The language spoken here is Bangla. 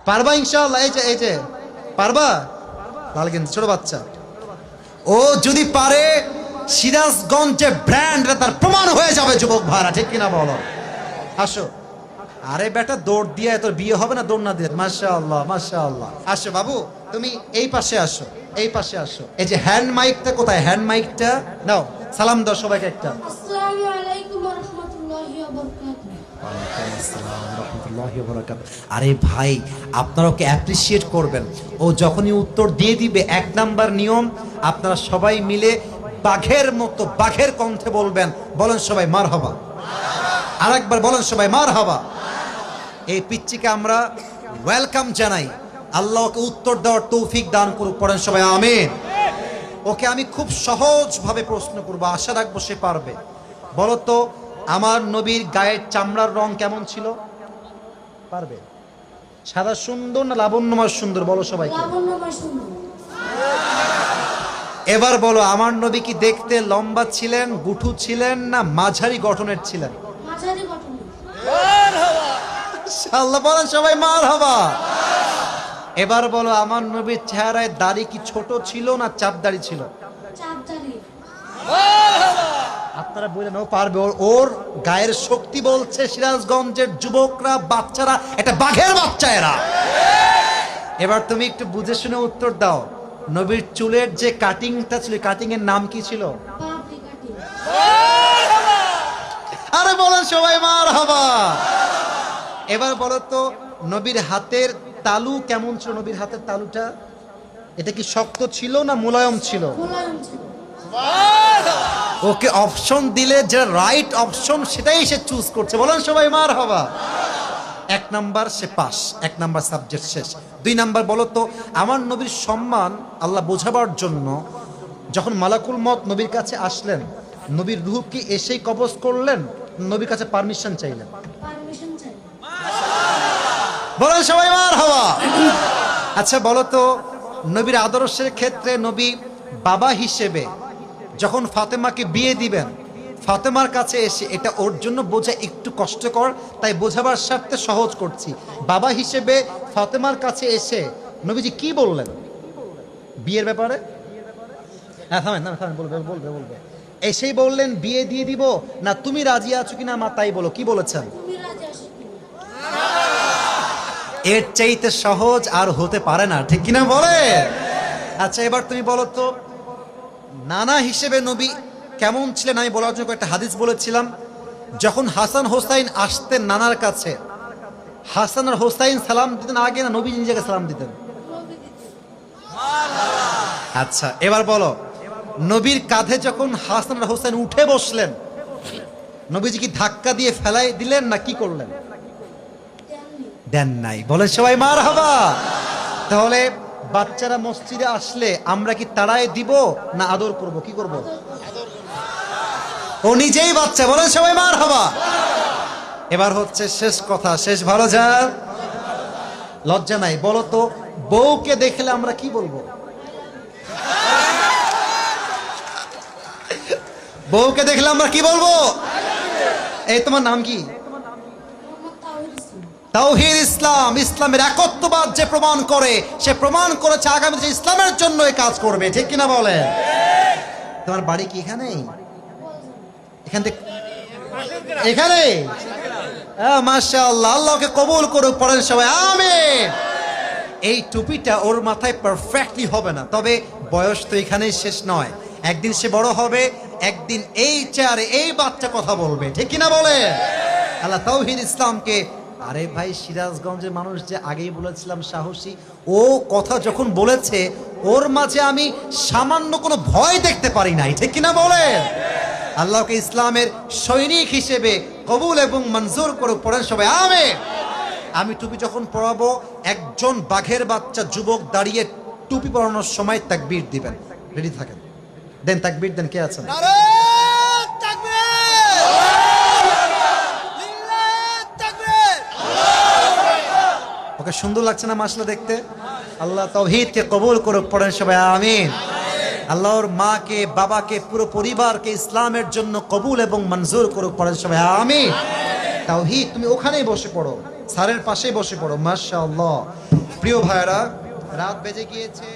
পারবা ইনশাআল্লাহ? এই যে পারবা? লাল গেঞ্জি ছোট বাচ্চা, ও যদি পারে সিরাজগঞ্জে ব্র্যান্ড তার প্রমাণ হয়ে যাবে যুবক ভাইরা, ঠিক কিনা বলো? আসো। আরে বেটা দৌড় দিয়ে তোর বিয়ে হবে না দৌড় না দিয়ে? মাশাআল্লাহ মাশাআল্লাহ। আসো বাবু, তুমি এই পাশে আসো, এই পাশে আসো। এই যে হ্যান্ড মাইকটা কোথায়? হ্যান্ড মাইকটা নাও, সালাম দাও সবাইকে একটা। আসসালামু আলাইকুম ওয়া রাহমাতুল্লাহি ওয়া বারাকাতুহু। আরে ভাই, আপনারা ওকে অ্যাপ্রিসিয়েট করবেন। ও যখনই উত্তর দিয়ে দিবে, 1 নাম্বার নিয়ম, আপনারা সবাই মিলে বাঘের মতো বাঘের কণ্ঠে বলবেন। বলেন সবাই মারহাবা। আরেকবার বলেন সবাই মারহাবা। এই পিচ্চিকে আমরা ওয়েলকাম জানাই। আল্লাহ ওকে উত্তর দেওয়ার তৌফিক দান করুক। পড়েন সবাই আমিন। ওকে আমি খুব সহজভাবে প্রশ্ন করবো, আশা রাখবো সে পারবে। বলো তো, আমার নবীর গায়ের চামড়ার রং কেমন ছিল? পারবে? সাদা সুন্দর না লাবণ্যময় সুন্দর? বলো সবাইকে। লাবণ্যময় সুন্দর। এবার বলো, আমার নবী কি দেখতে লম্বা ছিলেন, গুঠু ছিলেন, না মাঝারি গঠনের ছিলেন? মাঝারি গঠনের। আল্লাহ বলেন সবাই মারহাবা। এবার বলো, আমার নবীর চেহারায় দাড়ি কি ছোট ছিল না চাপ দাড়ি ছিল? চাপদারি। আপনারা বললেন ও পারবে। ওর গায়ের শক্তি বলছে সিরাজগঞ্জের যুবকরা, বাচ্চারা একটা বাঘের বাচ্চা এরা। এবার তুমি একটু বুঝে শুনে উত্তর দাও। নবীর চুলের যে কাটিংটা ছিল, কাটিং এর নাম কি ছিল? পাপড়ি কাটি। আরে বলেন সবাই মারহাবা। এবার বলো তো, নবীর হাতের তালু কেমন ছিল? নবীর হাতের তালুটা এটা কি শক্ত ছিল না মুলায়ম ছিল? মোলায়েম ছিল। ওকে অপশন দিলে যে রাইট অপশন সেটাই সে চুজ করছে। বলেন সবাই মারহাবা। 1 নাম্বার সে পাস, 1 নাম্বার সাবজেক্ট শেষ। 2 নাম্বার বলো তো, আমার নবীর সম্মান আল্লাহ বোঝাবার জন্য যখন মালাকুল মত নবীর কাছে আসলেন, নবীর রূহ কি এসেই কবজ করলেন, নবীর কাছে পারমিশন চাইলেন? পারমিশন চাই। বলেন সবাই মারহাবা। আচ্ছা বলো তো, নবীর আদর্শের ক্ষেত্রে নবী বাবা হিসেবে যখন ফাতেমাকে বিয়ে দিবেন, ফাতেমার কাছে এসে, এটা ওর জন্য বোঝা একটু কষ্টকর, তাই বোঝাবার স্বার্থে সহজ করছি। বাবা হিসেবে ফাতেমার কাছে এসে নবীজি কি বললেন বিয়ের ব্যাপারে? হ্যাঁ থামেন থামেন, বলবে। এসেই বললেন বিয়ে দিয়ে দিব, না তুমি রাজি আছো কিনা মা তাই বলো, কি বলেছেন? তুমি রাজি আছো কিনা? এর চাইতে সহজ আর হতে পারে না, ঠিক কিনা বলে? আচ্ছা এবার তুমি বলো তো, নানা হিসেবে নবী কেমন ছিলেন আমি বলার জন্য একটা হাদিস বলেছিলাম। যখন হাসান হোসাইন আসতেন নানার কাছে, হাসান আর হোসাইন সালাম দিতেন আগে না নবী নিজেকে সালাম দিতেন? নবী দিতে। আচ্ছা এবার বলো, নবীর কাঁধে যখন হাসান আর হোসাইন উঠে বসলেন, নবীজি কি ধাক্কা দিয়ে ফেলাই দিলেন না কি করলেন? দেননি। দেন নাই। বলে সবাই মারহাবা। তাহলে বাচ্চারা মসজিদে আসলে আমরা কি তাড়ায় দিব না আদর করব, কি করব? ও নিজেই বাচ্চা। বলেন সবাই মারহাবা। এবার হচ্ছে শেষ কথা, শেষ ভালো যার লজ্জা নাই। বলো তো, বউকে দেখলে আমরা কি বলবো? বউকে দেখলে আমরা কি বলবো? এই তোমার নাম কি? মোহাম্মদ তাওহীদ ইসলাম। তাওহীদ ইসলাম। ইসলামের একত্ববাদ যে প্রমাণ করে, সে প্রমাণ করেছে আগামীতে ইসলামের জন্য এই কাজ করবে, ঠিক কিনা বলে? তোমার বাড়ি কি এখানেই? এখান থেকে এখানে? মাশাআল্লাহ, আল্লাহকে কবুল করুক। পড়েন সবাই আমিন। এই টুপিটা ওর মাথায় পারফেক্টলি হবে না, তবে বয়স তো এখানেই শেষ নয়। একদিন সে বড় হবে, একদিন এই চেয়ারে এই বাচ্চা কথা বলবে, ঠিক কিনা বলে? আল্লাহ তাওহীদ ইসলামকে। আরে ভাই, সিরাজগঞ্জের মানুষ যে আগেই বলেছিলাম সাহসী, ও কথা যখন বলেছে ওর মাঝে আমি সামান্য কোনো ভয় দেখতে পারি নাই, ঠিক কিনা বলে? আল্লাহকে ইসলামের সৈনিক হিসেবে কবুল এবং মঞ্জুর করুক। পড়েন সবাই আমিন। আমি টুপি যখন পরাবো, একজন বাঘের বাচ্চা যুবক দাঁড়িয়ে টুপি পরানোর সময় তাকবীর দিবেন। রেডি থাকেন, দেন তাকবীর দেন। কে আছেন? ওকে সুন্দর লাগছে না মাশাআল্লাহ দেখতে? আল্লাহ তাওহীদকে কবুল করুক। পড়েন সবাই আমিন। আল্লাহর মাকে, বাবাকে, পুরো পরিবারকে ইসলামের জন্য কবুল এবং মঞ্জুর করুক। পড়েন সবাই আমিন। তাওহীদ তুমি ওখানেই বসে পড়ো, স্যারের পাশেই বসে পড়ো। মাশাআল্লাহ। প্রিয় ভাইরা, রাত বেজে গিয়েছে।